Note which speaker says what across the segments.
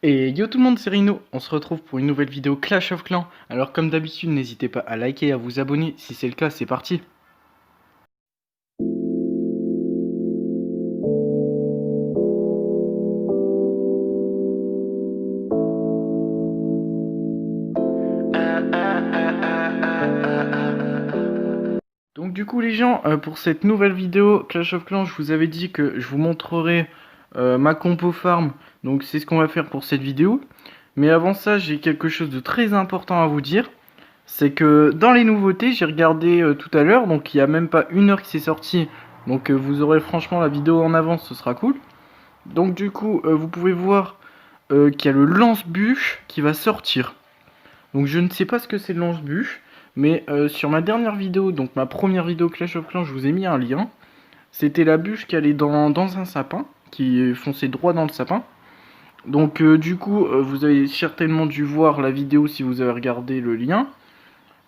Speaker 1: Et yo tout le monde, c'est Rino, on se retrouve pour une nouvelle vidéo Clash of Clans. Alors comme d'habitude, n'hésitez pas à liker et à vous abonner, si c'est le cas, c'est parti. Donc du coup les gens, pour cette nouvelle vidéo Clash of Clans, je vous avais dit que je vous montrerai ma compo farm. Donc c'est ce qu'on va faire pour cette vidéo. Mais avant ça, j'ai quelque chose de très important à vous dire. C'est que dans les nouveautés, j'ai regardé tout à l'heure, donc il n'y a même pas une heure qui s'est sortie. Donc vous aurez franchement la vidéo en avance, ce sera cool. Donc du coup, vous pouvez voir qu'il y a le lance-bûche qui va sortir. Donc je ne sais pas ce que c'est le lance-bûche, mais sur ma dernière vidéo, donc ma première vidéo Clash of Clans, je vous ai mis un lien. C'était la bûche qui allait dans un sapin, qui fonçait droit dans le sapin. Donc du coup, vous avez certainement dû voir la vidéo si vous avez regardé le lien.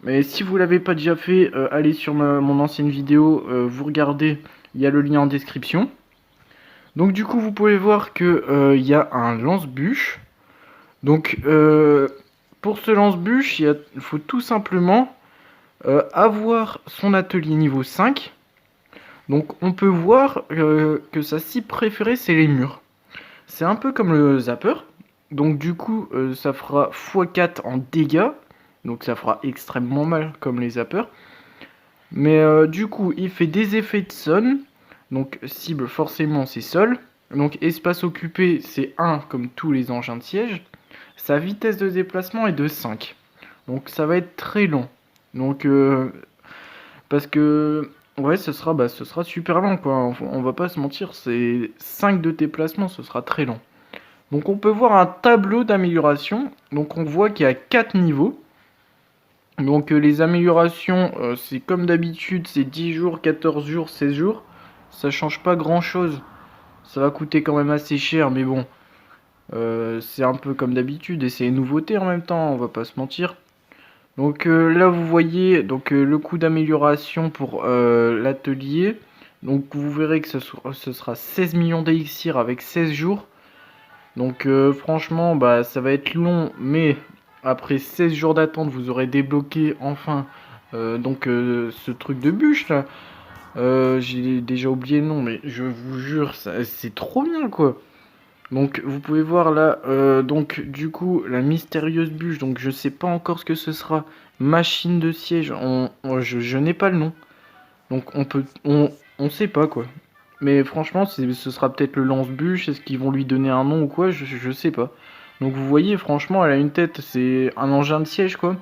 Speaker 1: Mais si vous l'avez pas déjà fait, allez sur mon ancienne vidéo, vous regardez, il y a le lien en description. Donc du coup, vous pouvez voir que il y a un lance-bûche. Donc pour ce lance-bûche, il faut tout simplement avoir son atelier niveau 5. Donc on peut voir que sa cible préférée, c'est les murs. C'est un peu comme le zapper. Donc du coup, ça fera x4 en dégâts. Donc ça fera extrêmement mal comme les zappers. Mais du coup, il fait des effets de sol. Donc cible forcément c'est sol. Donc espace occupé c'est 1 comme tous les engins de siège. Sa vitesse de déplacement est de 5. Donc ça va être très long. Donc parce que ouais ce sera super long quoi. On va pas se mentir, c'est 5 de déplacement, ce sera très long. Donc on peut voir un tableau d'amélioration. Donc on voit qu'il y a 4 niveaux. Donc les améliorations, c'est comme d'habitude, c'est 10 jours, 14 jours, 16 jours. Ça change pas grand chose. Ça va coûter quand même assez cher, mais bon. C'est un peu comme d'habitude et c'est une nouveauté en même temps, on va pas se mentir. Donc là vous voyez donc, le coût d'amélioration pour l'atelier. Donc vous verrez que ce sera 16 millions d'élixir avec 16 jours. Donc franchement bah, ça va être long, mais après 16 jours d'attente vous aurez débloqué enfin ce truc de bûche là. J'ai déjà oublié le nom, mais je vous jure c'est trop bien quoi. Donc vous pouvez voir là, donc du coup la mystérieuse bûche, donc je sais pas encore ce que ce sera. Machine de siège, je n'ai pas le nom. Donc on sait pas quoi. Mais franchement ce sera peut-être le lance-bûche, est-ce qu'ils vont lui donner un nom ou quoi, je sais pas. Donc vous voyez franchement elle a une tête, c'est un engin de siège quoi.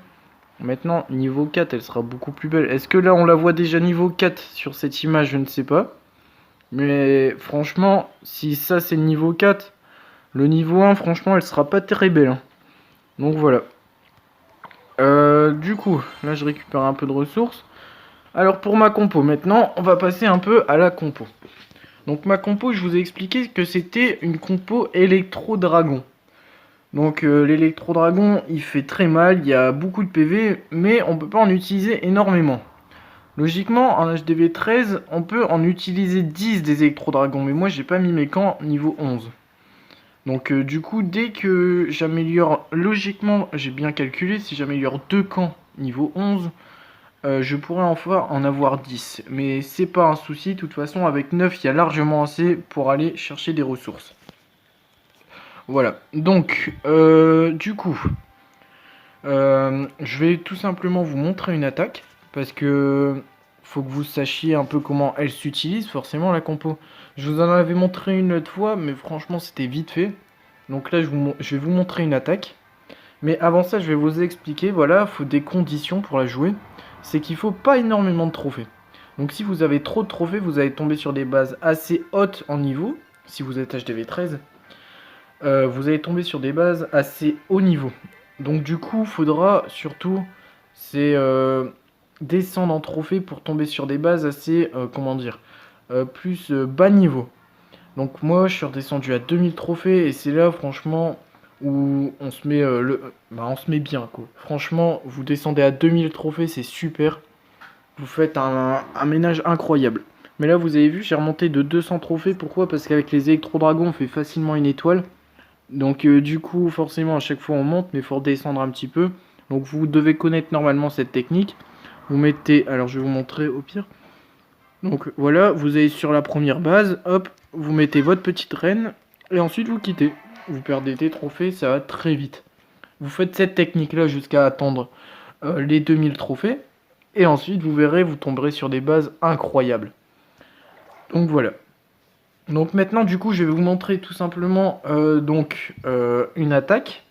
Speaker 1: Maintenant niveau 4 elle sera beaucoup plus belle. Est-ce que là on la voit déjà niveau 4 sur cette image, je ne sais pas. Mais franchement si ça c'est le niveau 4... Le niveau 1, franchement, elle sera pas très belle. Hein. Donc voilà. Du coup, là, je récupère un peu de ressources. Alors, pour ma compo, maintenant, on va passer un peu à la compo. Donc, ma compo, je vous ai expliqué que c'était une compo électro-dragon. Donc, l'électro-dragon, il fait très mal. Il y a beaucoup de PV, mais on peut pas en utiliser énormément. Logiquement, en HDV 13, on peut en utiliser 10 des électro-dragons. Mais moi, j'ai pas mis mes camps niveau 11. Donc du coup, dès que j'améliore, logiquement, j'ai bien calculé, si j'améliore 2 camps niveau 11, je pourrais enfin en avoir 10. Mais c'est pas un souci, de toute façon, avec 9, il y a largement assez pour aller chercher des ressources. Voilà, donc, du coup, je vais tout simplement vous montrer une attaque, parce que faut que vous sachiez un peu comment elle s'utilise, forcément, la compo. Je vous en avais montré une autre fois, mais franchement, c'était vite fait. Donc là, je vais vous montrer une attaque. Mais avant ça, je vais vous expliquer, voilà, il faut des conditions pour la jouer. C'est qu'il faut pas énormément de trophées. Donc si vous avez trop de trophées, vous allez tomber sur des bases assez hautes en niveau. Si vous êtes HDV 13, vous allez tomber sur des bases assez haut niveau. Donc du coup, il faudra surtout descendre en trophée pour tomber sur des bases assez, comment dire, plus bas niveau. Donc moi je suis redescendu à 2000 trophées et c'est là franchement où on se met, on se met bien quoi. Franchement vous descendez à 2000 trophées, c'est super. Vous faites un ménage incroyable. Mais là vous avez vu j'ai remonté de 200 trophées, pourquoi? Parce qu'avec les électro-dragons on fait facilement une étoile. Donc du coup, forcément, à chaque fois on monte, mais il faut redescendre un petit peu. Donc vous devez connaître normalement cette technique. Vous mettez, alors je vais vous montrer au pire. Donc voilà, vous allez sur la première base, hop, vous mettez votre petite reine, et ensuite vous quittez. Vous perdez des trophées, ça va très vite. Vous faites cette technique-là jusqu'à attendre les 2000 trophées, et ensuite vous verrez, vous tomberez sur des bases incroyables. Donc voilà. Donc maintenant, du coup, je vais vous montrer tout simplement une attaque.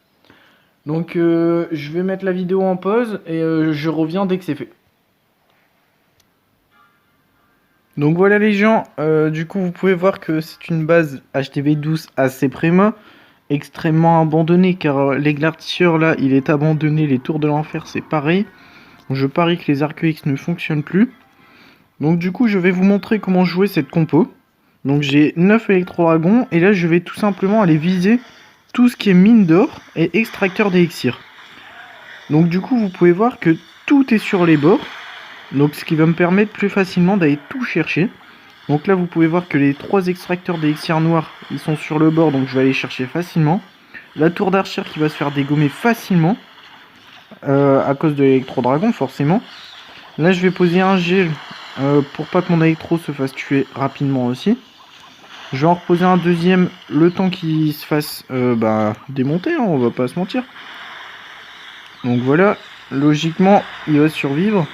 Speaker 1: Donc je vais mettre la vidéo en pause et je reviens dès que c'est fait. Donc voilà les gens, du coup vous pouvez voir que c'est une base HTV12 assez préma, extrêmement abandonnée car l'églartisseur là il est abandonné, les tours de l'enfer c'est pareil. Je parie que les Arc-X ne fonctionnent plus. Donc du coup je vais vous montrer comment jouer cette compo. Donc j'ai 9 électro-dragons et là je vais tout simplement aller viser tout ce qui est mine d'or et extracteur d'élixir. Donc du coup vous pouvez voir que tout est sur les bords. Donc ce qui va me permettre plus facilement d'aller tout chercher. Donc là vous pouvez voir que les 3 extracteurs d'élixir noir ils sont sur le bord, donc je vais aller chercher facilement. La tour d'archer qui va se faire dégommer facilement à cause de l'électro-dragon forcément. Là je vais poser un gel pour pas que mon électro se fasse tuer rapidement aussi. Je vais en reposer un deuxième le temps qu'il se fasse démonter, hein, on va pas se mentir. Donc voilà, logiquement il va survivre.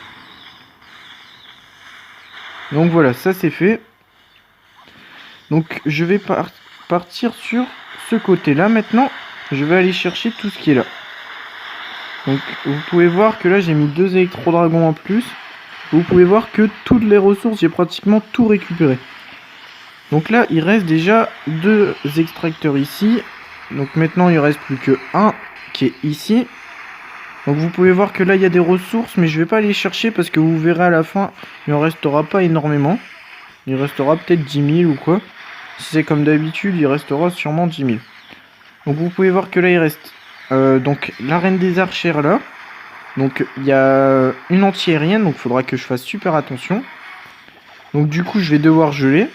Speaker 1: Donc voilà, ça c'est fait. Donc je vais partir sur ce côté là maintenant. Je vais aller chercher tout ce qui est là. Donc vous pouvez voir que là j'ai mis 2 électro-dragons en plus. Vous pouvez voir que toutes les ressources j'ai pratiquement tout récupéré. Donc là il reste déjà 2 extracteurs ici. Donc maintenant il ne reste plus que un qui est ici. Donc vous pouvez voir que là il y a des ressources, mais je vais pas aller chercher parce que vous verrez à la fin, il en restera pas énormément. Il restera peut-être 10 000 ou quoi. Si c'est comme d'habitude, il restera sûrement 10 000. Donc vous pouvez voir que là il reste donc la reine des archères là. Donc il y a une anti-aérienne, donc il faudra que je fasse super attention. Donc du coup je vais devoir geler.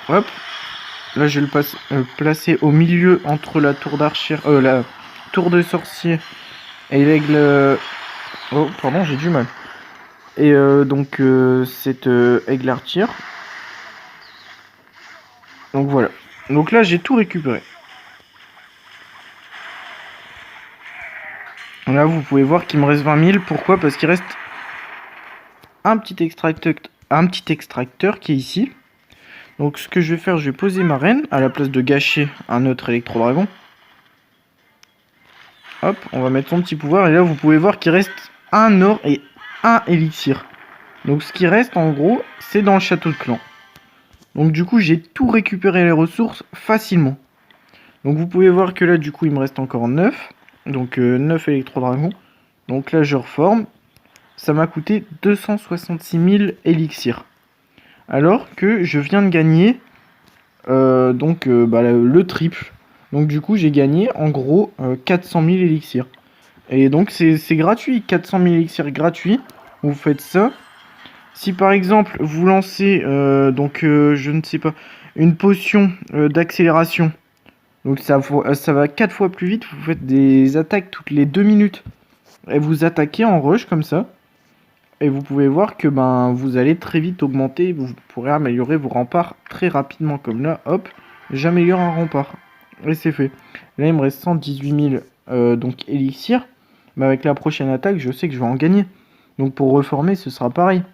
Speaker 1: Hop. Là je vais le placer au milieu entre la tour d'archère, la tour de sorcier et l'aigle. Oh pardon, j'ai du mal. Et cette aigle artière. Donc voilà. Donc là j'ai tout récupéré. Là vous pouvez voir qu'il me reste 20 000. Pourquoi? Parce qu'il reste un petit extracteur qui est ici. Donc ce que je vais faire, je vais poser ma reine à la place de gâcher un autre électro-dragon. Hop, on va mettre son petit pouvoir et là vous pouvez voir qu'il reste un or et un élixir. Donc ce qui reste en gros, c'est dans le château de clan. Donc du coup j'ai tout récupéré les ressources facilement. Donc vous pouvez voir que là du coup il me reste encore 9. Donc 9 électro-dragons. Donc là je reforme. Ça m'a coûté 266 000 élixirs. Alors que je viens de gagner le triple. Donc du coup j'ai gagné en gros 400 000 élixirs. Et donc c'est gratuit, 400 000 élixirs gratuits. Vous faites ça. Si par exemple vous lancez je ne sais pas, une potion d'accélération. Donc ça va 4 fois plus vite. Vous faites des attaques toutes les 2 minutes. Et vous attaquez en rush comme ça. Et vous pouvez voir que vous allez très vite augmenter, vous pourrez améliorer vos remparts très rapidement. Comme là, hop, j'améliore un rempart. Et c'est fait. Là, il me reste 118 000 élixirs. Mais avec la prochaine attaque, je sais que je vais en gagner. Donc pour reformer, ce sera pareil.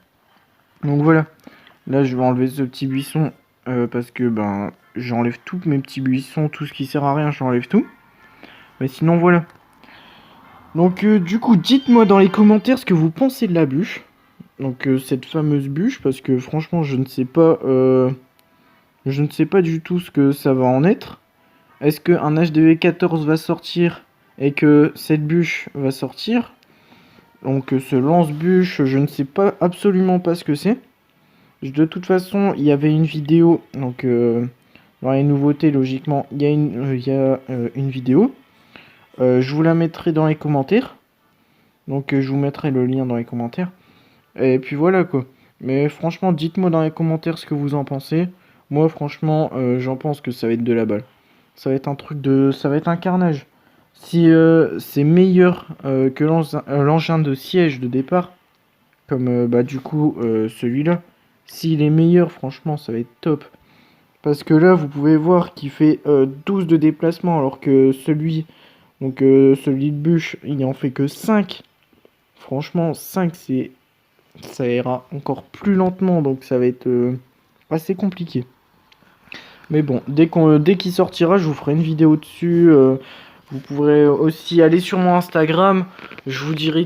Speaker 1: Donc voilà. Là, je vais enlever ce petit buisson parce que j'enlève tous mes petits buissons, tout ce qui sert à rien, j'enlève tout. Mais sinon, voilà. Donc du coup, dites-moi dans les commentaires ce que vous pensez de la bûche. Donc cette fameuse bûche, parce que franchement, je ne sais pas du tout ce que ça va en être. Est-ce qu'un HDV14 va sortir et que cette bûche va sortir? Donc ce lance-bûche, je ne sais pas absolument pas ce que c'est. De toute façon, il y avait une vidéo, donc dans les nouveautés, logiquement, il y a une vidéo. Je vous la mettrai dans les commentaires. Donc je vous mettrai le lien dans les commentaires. Et puis voilà quoi. Mais franchement, dites-moi dans les commentaires ce que vous en pensez. Moi franchement, j'en pense que ça va être de la balle. Ça va être un truc de... Ça va être un carnage. Si c'est meilleur que l'engin de siège de départ, comme bah, du coup celui-là, s'il est meilleur, franchement, ça va être top. Parce que là, vous pouvez voir qu'il fait 12 de déplacement, alors que celui, donc, celui de bûche, il en fait que 5. Franchement, 5, ça ira encore plus lentement, donc ça va être assez compliqué. Mais bon, dès qu'il sortira, je vous ferai une vidéo dessus. Vous pourrez aussi aller sur mon Instagram. Je vous dirai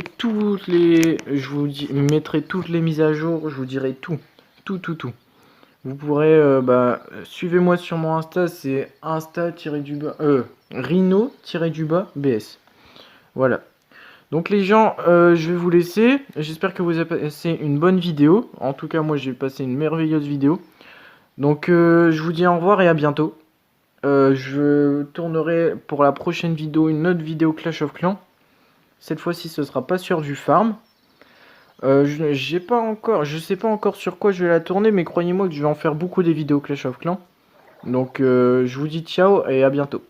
Speaker 1: mettrai toutes les mises à jour. Je vous dirai tout. Tout. Vous pourrez, suivez-moi sur mon Insta. C'est Rhino-BS. Voilà. Donc les gens, je vais vous laisser. J'espère que vous avez passé une bonne vidéo. En tout cas, moi, j'ai passé une merveilleuse vidéo. Donc, je vous dis au revoir et à bientôt. Je tournerai pour la prochaine vidéo une autre vidéo Clash of Clans. Cette fois-ci, ce sera pas sur du farm. Je sais pas encore sur quoi je vais la tourner, mais croyez-moi que je vais en faire beaucoup des vidéos Clash of Clans. Donc, je vous dis ciao et à bientôt.